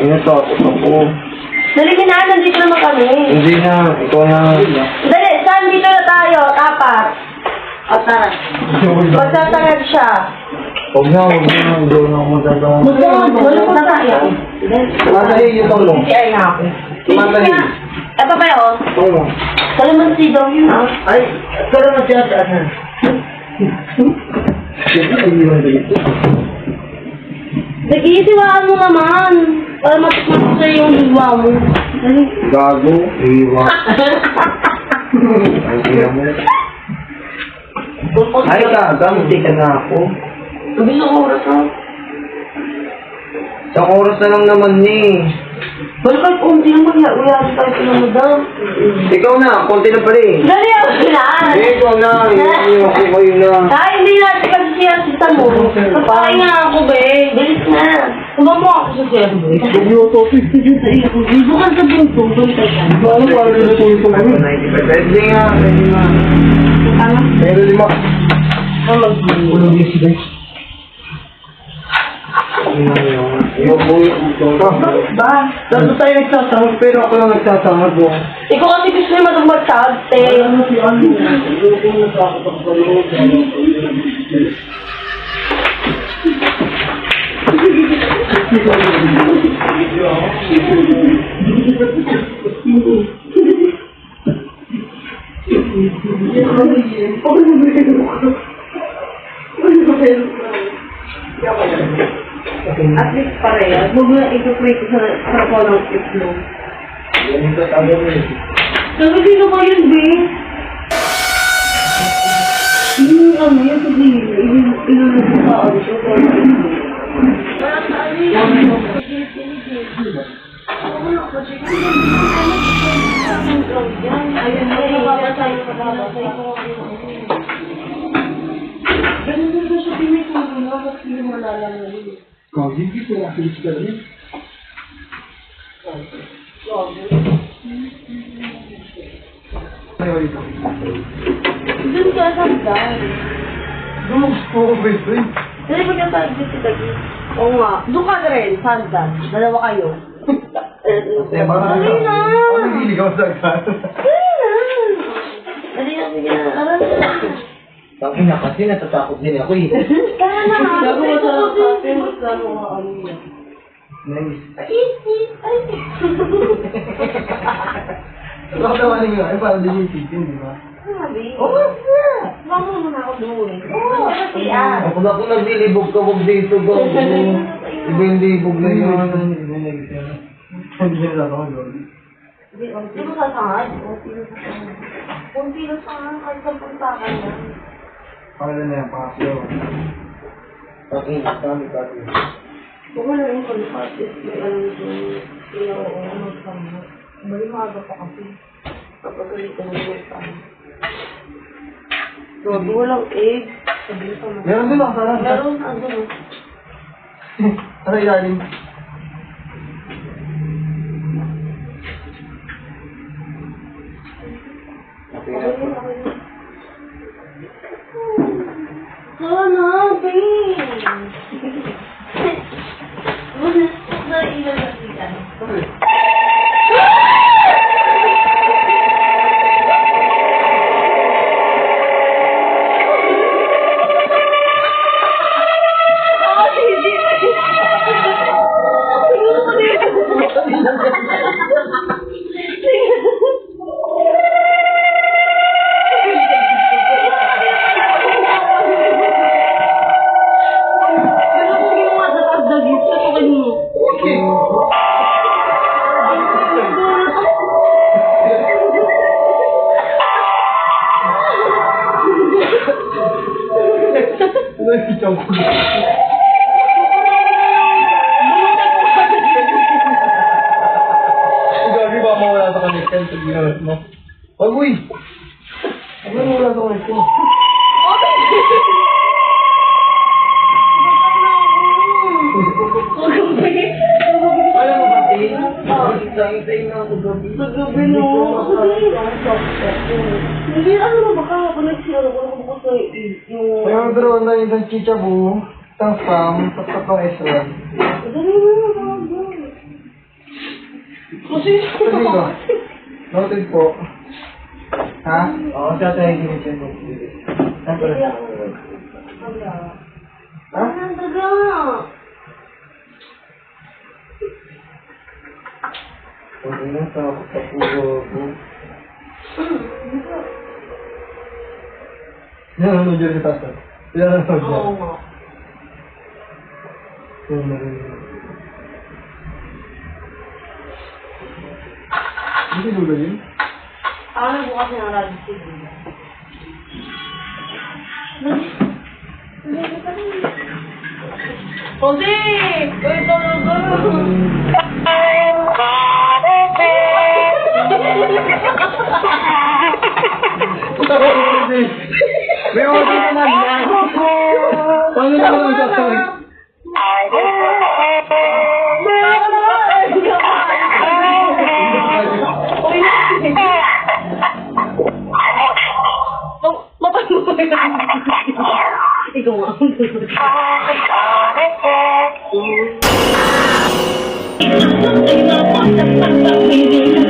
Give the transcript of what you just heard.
Inatakot ako. Dali na, nandito naman kami. Hindi na, ikaw na. Dali, saan dito na tayo? Apat. O, tara. Magtatangad siya. Huwag na, doon ako magtatawag. Wala pa tayo. Matahin yung tolo. CR na ako. Matahin. Ito ba yun? Oo. Kalamansi daw yun, ah. Ay, kalamansi at ano? Nag-iisiwaan mo naman. Para matikman sa'yo yung hiwa mo. Gago, iwa. Ang ina mo. Ay, gagamti ka na ako. Bilang oras, ha? Isang oras na lang naman ni. Balik kahit unti lang mag-uyari tayo sa mga madam. Ikaw na, konti na pala eh. Dali ako sila. Ikaw na, iiwan ko kayo na. Ay, hindi natin kasi siya sita mo. Kapay nga ako, be. Bilis na. Tuba mo ako sa siya, be. Bugyoto. Bukan sa bunto, bantay ka. Ano pa rin na tuloy ko ngayon? 95. Pwede nga, pwede nga. Ano? Pero lima. Ano mag-ibig? Ulog yung sige. Yung buhay ko. Ba? Dato tayo nagsasamag, pero ako lang nagsasamag mo. Ikaw kasi gusto mo mag-magtag, te. Si Andy? Yung kung nasakot ako sa loob. At least parehas. Huwag mo na ito-pray ko sa color tips mo. Yan ito tayo rin. Sabi, sino ba yun, be? Yung ano, yung sabihin, inulog sa tao dito. Ganun din ba siya pinitulong mo kasi yung malalaman. Kau hindi ko na kilis ka rin. Ayaw ito. Doon ka sa hagdan. Gusto ko, baby. Dali ba ka tayo dito lagi? Oo nga. Doon ka na rin, sa hagdan. Dalawa kayo. Dali na! Ako nililigaw sa agad. Dali na, sige na. Tara na. Sabi na kasi natatakot din ako eh. Tara na. Gago mo sa kasi magkano nga ano yan. Nice. Ay! Baka naman nga, eh parang din yung titin, di ba? Sabi. Oo nga! Baka mo na ako doon. Oo, kasi ah. Ako na kung naglilibog ka, huwag dito, gago. Iba yung libog na yun. Hindi na lang ako doon. Hindi mo sasangad. Kunti lang sasangad kahit sa puntakan na. Pangalan na yan, pakasyo. Pakita kami kasi. Kung wala yung palipatis, may alam doon. Kaya oo, magkama. Bali maaga pa kasi. Kapag galitan mo yung tama. Grabe, walang egg. Sabi ko na. Meron din ako sana. Meron, ano. Ano ilalim? Sana, babe. Wala na ilalagyan. Gabi ba mawala sa connection sa ginawat mo? Uy! Ano mawala sa connection? Alam mo ba, Tin? Isang-isang na ako gabi. Sa gabi, no? Hindi, ano ba baka nag-share ako ng bukas yung... May order na isang chichabu, isang spam, tapos tatlong S1. Dali mo na, Sabi ko. Noted po. Ha? Oo, siya tayo ginigyan mo. Saan ko Hindi na? ako wala. Ha? Ano daga? Huwag na sa pugo. Yan ang nudyo si Tata. Yan ang nudyo. Oo nga. Yan ang nudyo. Hindi dulo yun? Ako na bukas ng radyo siguro. Jose! Uy, talaga! May order naman yan. Paano naman ang sasawin? Uy, mapanood. Ikaw nga ang tulog. Ay, naku,